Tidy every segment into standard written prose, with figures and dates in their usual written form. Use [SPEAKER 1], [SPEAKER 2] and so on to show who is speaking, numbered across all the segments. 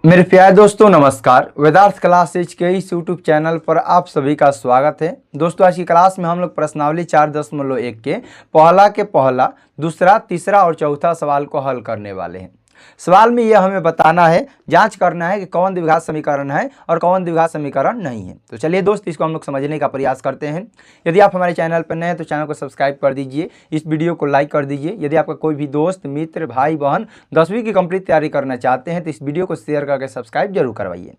[SPEAKER 1] मेरे प्यारे दोस्तों नमस्कार। वेदार्थ क्लासेज के इस यूट्यूब चैनल पर आप सभी का स्वागत है। दोस्तों आज की क्लास में हम लोग प्रश्नावली 4.1 के पहला, दूसरा, तीसरा और चौथा सवाल को हल करने वाले हैं। सवाल में यह हमें बताना है, जांच करना है कि कौन द्विघात समीकरण है और कौन द्विघात समीकरण नहीं है। तो चलिए दोस्त इसको हम लोग समझने का प्रयास करते हैं। यदि आप हमारे चैनल पर नए हैं तो चैनल को सब्सक्राइब कर दीजिए, इस वीडियो को लाइक कर दीजिए। यदि आपका कोई भी दोस्त मित्र भाई बहन 10वीं की कंप्लीट तैयारी करना चाहते हैं तो इस वीडियो को शेयर करके सब्सक्राइब जरूर करवाइए।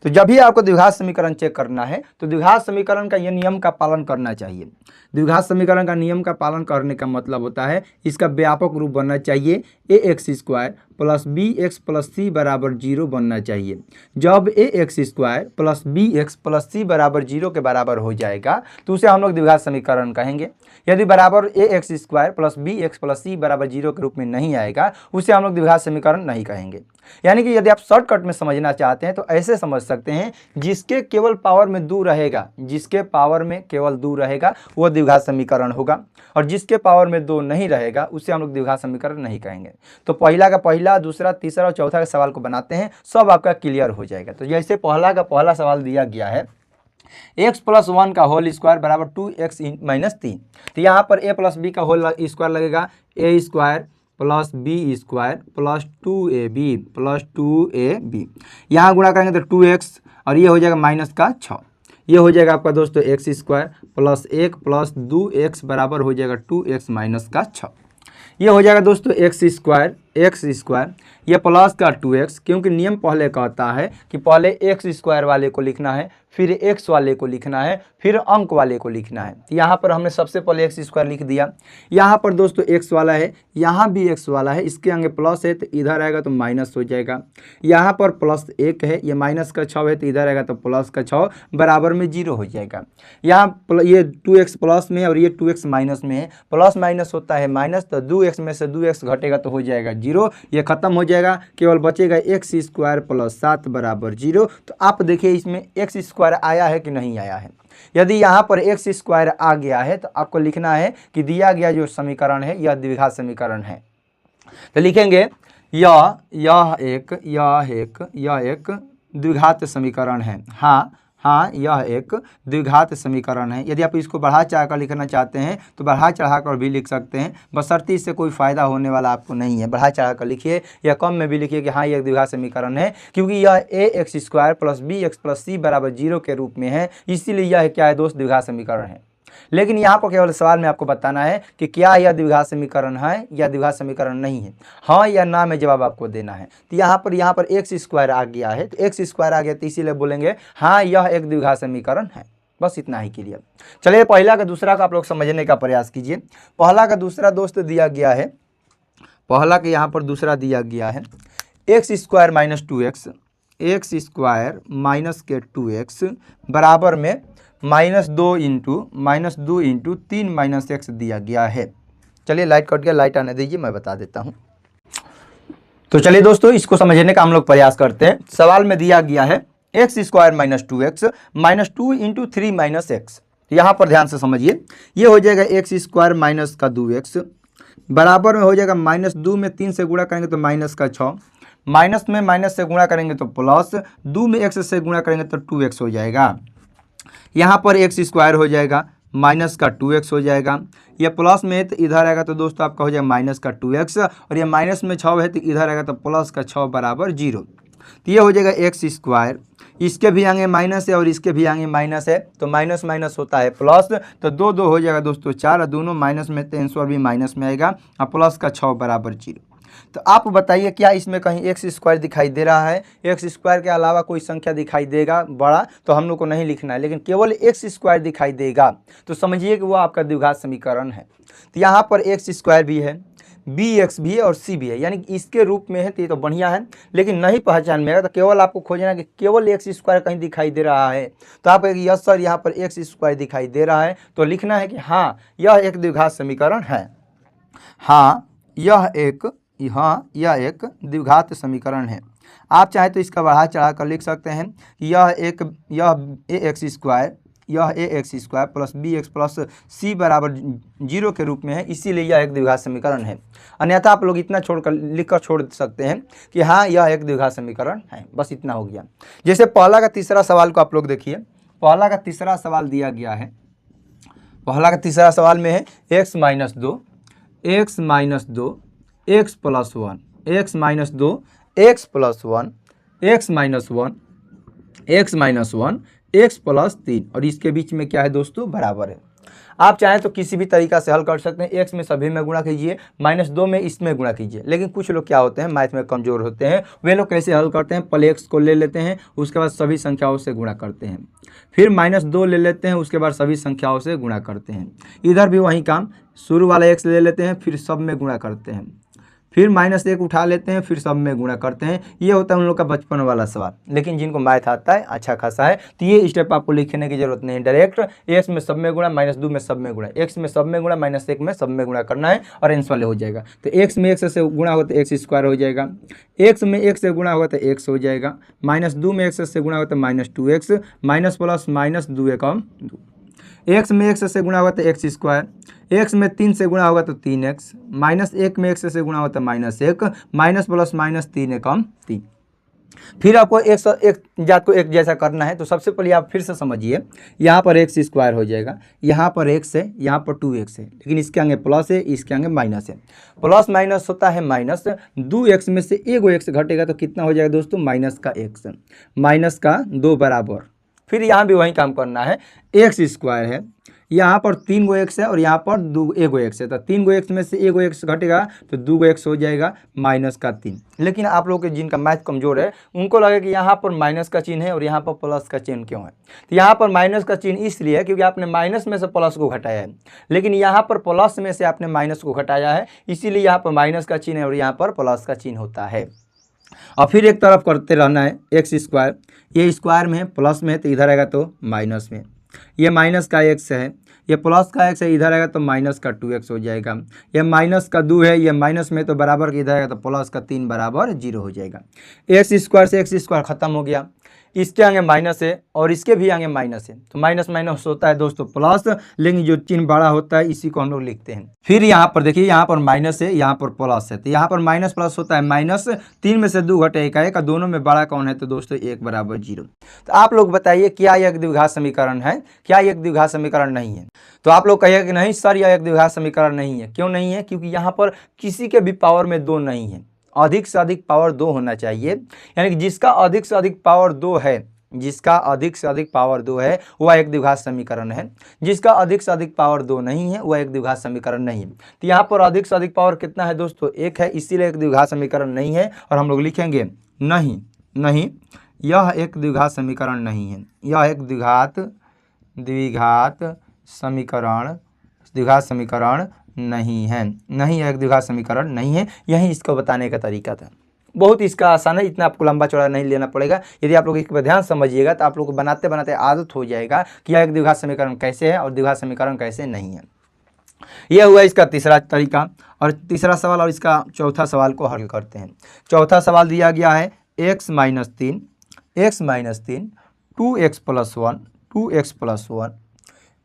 [SPEAKER 1] तो जब भी आपको द्विघात समीकरण चेक करना है तो द्विघात समीकरण का यह नियम का पालन करना चाहिए। द्विघात समीकरण का नियम का पालन करने का मतलब होता है इसका व्यापक रूप बनना चाहिए ax² plus bx plus c बराबर 0 बनना चाहिए। जब ax² plus bx plus c बराबर 0 के बराबर हो जाएगा तो उसे हम लोग द्विघात समीकरण कहेंगे। यदि बराबर ax² plus bx plus c बराबर 0 के रूप में नहीं आएगा उसे हम लोग द्विघात समीकरण नहीं कहेंगे। यानी कि यदि आप शॉर्टकट में समझना चाहते हैं तो ऐसे समझ सकते हैं, जिसके केवल पावर में 2 रहेगा, जिसके पावर में केवल 2 रहेगा वो द्विघात समीकरण होगा, और जिसके पावर में 2 नहीं रहेगा उसे हम लोग द्विघात समीकरण नहीं कहेंगे। तो पहला का पहला, दूसरा, तीसरा और चौथा के सवाल को बनाते हैं, सब आपका क्लियर हो जाएगा। तो जैसे पहला का पहला सवाल दिया गया है x प्लस 1 का होल स्क्वायर बराबर 2x माइनस 3। तो यहाँ पर a प्लस बी का होल स्क्वायर लगेगा a² plus b² plus 2ab plus 2ab। यहाँ गुणा करेंगे तो 2x और ये हो जाएगा माइनस का 6। ये हो जाएगा आपका दोस्तों x² प्लस 1 प्लस 2x बराबर हो जाएगा 2x माइनस का 6। ये हो जाएगा दोस्तों x², ये प्लस का 2x, क्योंकि नियम पहले कहता है कि पहले x² वाले को लिखना है, फिर x वाले को लिखना है, फिर अंक वाले को लिखना है। तो यहाँ पर हमने सबसे पहले x² लिख दिया। यहाँ पर दोस्तों x वाला है, यहाँ भी x वाला है, इसके आगे प्लस है तो इधर आएगा तो माइनस हो जाएगा। यहाँ पर प्लस 1 है, ये माइनस का 6 है तो इधर आएगा तो प्लस का 6 बराबर में 0 हो जाएगा। यहाँ ये 2x प्लस में है और ये 2x माइनस में है, प्लस माइनस होता है माइनस, तो 2x में से 2x घटेगा तो हो जाएगा 0, ये खत्म हो जाएगा, केवल बचेगा x² प्लस 7 बराबर 0। तो आप देखिए इसमें x² आया है कि नहीं आया है। यदि यहाँ पर x² आ गया है तो आपको लिखना है कि दिया गया जो समीकरण है यह द्विघात समीकरण है। तो लिखेंगे यह एक द्विघात समीकरण है। हाँ, यह एक द्विघात समीकरण है। यदि आप इसको बढ़ा चढ़ा कर लिखना चाहते हैं तो बढ़ा चढ़ा कर भी लिख सकते हैं, बशर्ते इससे कोई फ़ायदा होने वाला आपको नहीं है। बढ़ा चढ़ा कर लिखिए या कम में भी लिखिए कि हाँ यह एक द्विघात समीकरण है, क्योंकि यह ax² plus bx plus c बराबर 0 के रूप में है, इसीलिए यह क्या है दोस्त, द्विघात समीकरण है। लेकिन यहाँ पर केवल सवाल में आपको बताना है कि क्या यह द्विघात समीकरण है या द्विघात समीकरण नहीं है, हाँ या ना में जवाब आपको देना है। तो यहाँ पर x² आ गया है, तो x² आ गया तो इसीलिए बोलेंगे हाँ यह एक द्विघात समीकरण है। बस इतना ही क्लियर। चलिए पहला का दूसरा का आप लोग समझने का प्रयास कीजिए। पहला का दूसरा दोस्त दिया गया है, पहला के यहाँ पर दूसरा दिया गया है x² minus 2x, x² minus के 2x बराबर में -2 इंटू 3 माइनस x दिया गया है। चलिए लाइट कट गया, लाइट आने दीजिए, मैं बता देता हूँ। तो चलिए दोस्तों इसको समझने का हम लोग प्रयास करते हैं। सवाल में दिया गया है x² minus 2x minus 2 into 3 minus x। यहाँ पर ध्यान से समझिए, ये हो जाएगा x² माइनस का 2x बराबर में हो जाएगा -2 में 3 से गुणा करेंगे तो माइनस का 6, माइनस में माइनस से गुणा करेंगे तो प्लस, 2 में x से गुणा करेंगे तो 2x हो जाएगा। यहाँ पर x² हो जाएगा, माइनस का 2x हो जाएगा, ये प्लस में है तो इधर आएगा तो दोस्तों आपका हो जाएगा माइनस का 2x, और ये माइनस में 6 है तो इधर आएगा तो प्लस का 6 बराबर 0। तो ये हो जाएगा x², इसके भी आगे माइनस है और इसके भी आगे माइनस है, तो माइनस माइनस होता है प्लस, तो 2 हो जाएगा दोस्तों 4, और दोनों माइनस में तो आंसर भी माइनस में आएगा, और प्लस का 6 बराबर 0। तो आप बताइए क्या इसमें कहीं x² दिखाई दे रहा है? x² के अलावा कोई संख्या दिखाई देगा बड़ा तो हम लोग को नहीं लिखना है, लेकिन केवल x² दिखाई देगा तो समझिए कि वो आपका द्विघात समीकरण है। तो यहाँ पर x² भी है, bx भी है और c भी है, यानी कि इसके रूप में है तो ये तो बढ़िया है। लेकिन नहीं पहचान में आएगा तो केवल आपको खोजना है कि केवल x² कहीं दिखाई दे रहा है, तो आप एक यस सर यहाँ पर x² दिखाई दे रहा है तो लिखना है कि हाँ यह एक द्विघात समीकरण है। हाँ यह एक द्विघात समीकरण है। आप चाहे तो इसका बढ़ा चढ़ा कर लिख सकते हैं कि यह ax² यह a x square plus b x plus c बराबर 0 के रूप में है, इसीलिए यह एक द्विघात समीकरण है। अन्यथा आप लोग इतना छोड़कर लिख कर छोड़ सकते हैं कि हाँ यह एक द्विघात समीकरण है, बस इतना हो गया। जैसे पहला का तीसरा सवाल को आप लोग देखिए, पहला का तीसरा सवाल दिया गया है, पहला का तीसरा सवाल में है x minus 2 x minus 2 x plus 1 x minus 2 x plus 1 x minus 1 x minus 1 x plus 3 और इसके बीच में क्या है दोस्तों, बराबर है। आप चाहें तो किसी भी तरीका से हल कर सकते हैं, x में सभी में गुणा कीजिए, -2 में इसमें गुणा कीजिए। लेकिन कुछ लोग क्या होते हैं, मैथ में कमज़ोर होते हैं, वे लोग कैसे हल करते हैं, पहले x को ले लेते हैं, उसके बाद सभी संख्याओं से गुणा करते हैं, फिर -2 ले लेते हैं, उसके बाद सभी संख्याओं से गुणा करते हैं। इधर भी वही काम, शुरू वाला x ले लेते हैं, फिर सब में गुणा करते हैं, फिर -1 उठा लेते हैं, फिर सब में गुणा करते हैं। ये होता है उन लोग का बचपन वाला सवाल। लेकिन जिनको मैथ आता है अच्छा खासा है तो ये स्टेप आपको लिखने की जरूरत नहीं है, डायरेक्ट x में सब में गुणा, -2 में सब में गुणा, x में सब में गुणा, -1 में सब में गुणा करना है और आंसर वाले हो जाएगा। तो x में x से गुणा होगा तो x स्क्वायर हो जाएगा, x में x से गुणा होगा तो x हो जाएगा, -2 में x से गुणा होगा तो -2x, माइनस प्लस माइनस 2 एकम 2, x में x से गुणा होगा तो x स्क्वायर, x में 3 से गुणा होगा तो 3x, -1 में x से गुणा होगा तो -1, माइनस प्लस माइनस 3 एकम 3। फिर आपको एक जात को एक जैसा करना है तो सबसे पहले आप फिर से समझिए, यहाँ पर x स्क्वायर हो जाएगा, यहाँ पर x है, यहाँ पर 2x है, लेकिन इसके आगे प्लस है, इसके आगे माइनस है, प्लस माइनस होता है माइनस। 2x में से एगो x घटेगा तो कितना हो जाएगा दोस्तों, माइनस का x, माइनस का 2 बराबर। फिर यहाँ भी वही काम करना है, x स्क्वायर है, यहाँ पर 3 गो x है और यहाँ पर एगो x है, तो 3 गो x में से एगो x घटेगा तो 2 गो x हो जाएगा, माइनस का 3। लेकिन आप लोग के जिनका मैथ कमजोर है उनको लगे कि यहाँ पर माइनस का चिन्ह है और यहाँ पर प्लस का चिन्ह क्यों है, तो यहाँ पर माइनस का चिन्ह इसलिए है क्योंकि आपने माइनस में से प्लस को घटाया है, लेकिन यहाँ पर प्लस में से आपने माइनस को घटाया है, इसीलिए यहाँ पर माइनस का चिन्ह है और यहाँ पर प्लस का चिन्ह होता है। और फिर एक तरफ करते रहना है, x स्क्वायर, ये स्क्वायर में है, प्लस में है तो इधर आएगा तो माइनस में, ये माइनस का x है, ये प्लस का x है, इधर आएगा तो माइनस का 2x हो जाएगा, ये माइनस का 2 है, ये माइनस में तो बराबर के इधर आएगा तो प्लस का 3 बराबर 0 हो जाएगा। x स्क्वायर से x स्क्वायर खत्म हो गया, इसके आगे माइनस है और इसके भी आगे माइनस है, तो माइनस माइनस होता है दोस्तों प्लस, लेकिन जो चिन्ह बड़ा होता है इसी को हम लोग लिखते हैं। फिर यहाँ पर देखिए, यहाँ पर माइनस है, यहाँ पर प्लस है, तो यहाँ पर माइनस प्लस होता है माइनस, 3 में से 2 घटे 1 आएगा, दोनों में बड़ा कौन है तो दोस्तों 1 बराबर 0। तो आप लोग बताइए क्या यह एक द्विघात समीकरण है, क्या यह एक द्विघात समीकरण नहीं है? तो आप लोग कहिए कि नहीं सर यह एक द्विघात समीकरण नहीं है। क्यों नहीं है? क्योंकि यहाँ पर किसी के भी पावर में 2 नहीं है, अधिक से अधिक पावर 2 होना चाहिए, यानी कि जिसका अधिक से अधिक पावर 2 है, जिसका अधिक से अधिक पावर 2 है वह एक द्विघात समीकरण है, जिसका अधिक से अधिक पावर 2 नहीं है वह एक द्विघात समीकरण नहीं है। तो यहाँ पर अधिक से अधिक पावर कितना है दोस्तों? 1 है, इसीलिए एक द्विघात समीकरण नहीं है। और हम लोग लिखेंगे नहीं, नहीं यह एक द्विघात समीकरण नहीं है, यह एक द्विघात समीकरण नहीं है, नहीं एक द्विघात समीकरण नहीं है। यही इसको बताने का तरीका था, बहुत इसका आसान है, इतना आपको लंबा चौड़ा नहीं लेना पड़ेगा। यदि आप लोग इस पर ध्यान समझिएगा तो आप लोग को बनाते बनाते आदत हो जाएगा कि यह एक द्विघात समीकरण कैसे है और द्विघात समीकरण कैसे नहीं है। यह हुआ इसका तीसरा तरीका और तीसरा सवाल, और इसका चौथा सवाल को हल करते हैं। चौथा सवाल दिया गया है x minus 3 2x plus 1 2x plus 1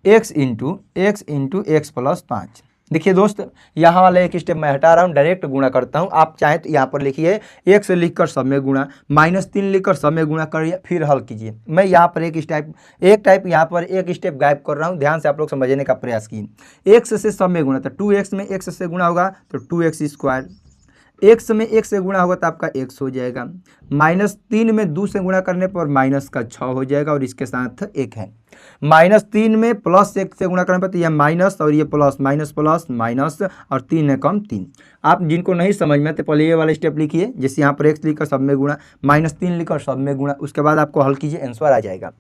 [SPEAKER 1] x into x plus 5। देखिए दोस्त, यहाँ वाला एक स्टेप मैं हटा रहा हूँ, डायरेक्ट गुणा करता हूँ। आप चाहें तो यहाँ पर लिखिए x लिखकर सब में गुणा, -3 लिखकर सब में गुणा करिए, फिर हल कीजिए। मैं यहाँ पर एक टाइप यहाँ पर एक स्टेप गायब कर रहा हूँ, ध्यान से आप लोग समझने का प्रयास कीजिए। x से सब में गुणा, तो 2x में x से गुणा होगा तो 2x स्क्वायर, x में x से गुणा होगा तो आपका x हो जाएगा, -3 में 2 से गुणा करने पर माइनस का 6 हो जाएगा और इसके साथ 1 है। -3 में प्लस 1 से गुणा करने पर तो यह माइनस और ये प्लस, माइनस प्लस माइनस और 3 है कम 3। आप जिनको नहीं समझ में तो पहले ये वाला स्टेप लिखिए, जैसे यहाँ पर x लिखकर सब में गुणा, -3 लिखकर सब में गुणा, उसके बाद आपको हल कीजिए, आंसर आ जाएगा।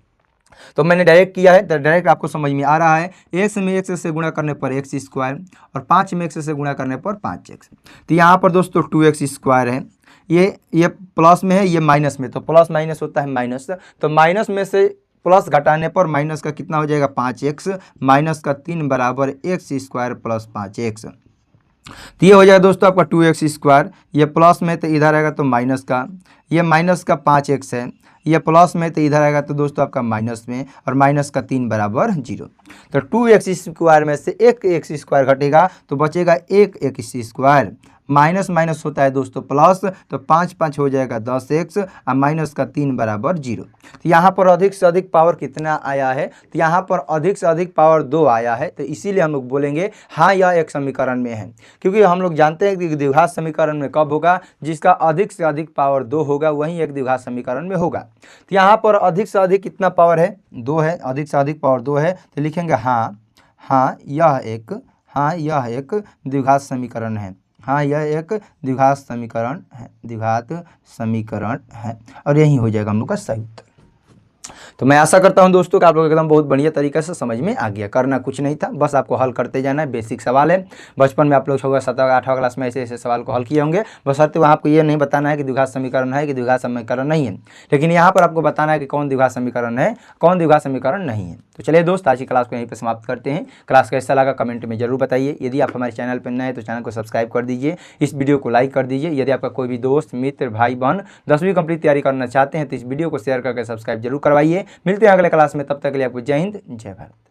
[SPEAKER 1] तो मैंने डायरेक्ट किया है तो डायरेक्ट आपको समझ में आ रहा है। x में x से गुणा करने पर x स्क्वायर और 5 में x से गुणा करने पर 5x। तो यहाँ पर दोस्तों 2x स्क्वायर है, ये प्लस में है, ये माइनस में, तो प्लस माइनस होता है माइनस, तो माइनस में से प्लस घटाने पर माइनस का कितना हो जाएगा 5x, माइनस का 3 बराबर x स्क्वायर प्लस 5x। तो ये हो जाएगा दोस्तों आपका 2x स्क्वायर, ये प्लस में तो इधर आएगा तो माइनस का, ये माइनस का 5x है, ये प्लस में तो इधर आएगा तो दोस्तों आपका माइनस में, और माइनस का 3 बराबर 0। तो 2x² में से एक x² घटेगा तो बचेगा एक x²। माइनस माइनस होता है दोस्तों प्लस, तो 5 5 हो जाएगा 10x और माइनस का 3 बराबर 0। तो यहाँ पर अधिक से अधिक पावर कितना आया है, तो यहाँ पर अधिक से अधिक पावर 2 आया है। तो इसीलिए हम लोग बोलेंगे हाँ यह एक समीकरण में है, क्योंकि हम लोग जानते हैं कि द्विघात समीकरण में कब होगा, जिसका अधिक से अधिक पावर 2 होगा वहीं एक द्विघात समीकरण में होगा। तो यहाँ पर अधिक से अधिक कितना पावर है, 2 है, अधिक से अधिक पावर 2 है, तो लिखेंगे हाँ यह एक द्विघात समीकरण है। हाँ यह एक द्विघात समीकरण है, और यही हो जाएगा हम लोग का सही उत्तर। तो मैं आशा करता हूं दोस्तों कि आप लोग एकदम बहुत बढ़िया तरीके से समझ में आ गया। करना कुछ नहीं था, बस आपको हल करते जाना है। बेसिक सवाल है, बचपन में आप लोग 6, 7, 8 क्लास में ऐसे सवाल को हल किए होंगे। बस वहाँ आपको ये नहीं बताना है कि द्विघात समीकरण है कि द्विघात समीकरण नहीं है, लेकिन यहाँ पर आपको बताना है कि कौन द्विघात समीकरण है, कौन द्विघात समीकरण नहीं है। तो चलिए दोस्त, आज की क्लास को यहीं पर समाप्त करते हैं। क्लास कैसा लगा कमेंट में जरूर बताइए। यदि आप हमारे चैनल पर नए हैं तो चैनल को सब्सक्राइब कर दीजिए, इस वीडियो को लाइक कर दीजिए। यदि आपका कोई भी दोस्त, मित्र, भाई, बहन 10वीं कंप्लीट तैयारी करना चाहते हैं तो इस वीडियो को शेयर करके सब्सक्राइब जरूर करवाइए। मिलते हैं अगले क्लास में, तब तक के लिए आपको जय हिंद, जय भारत।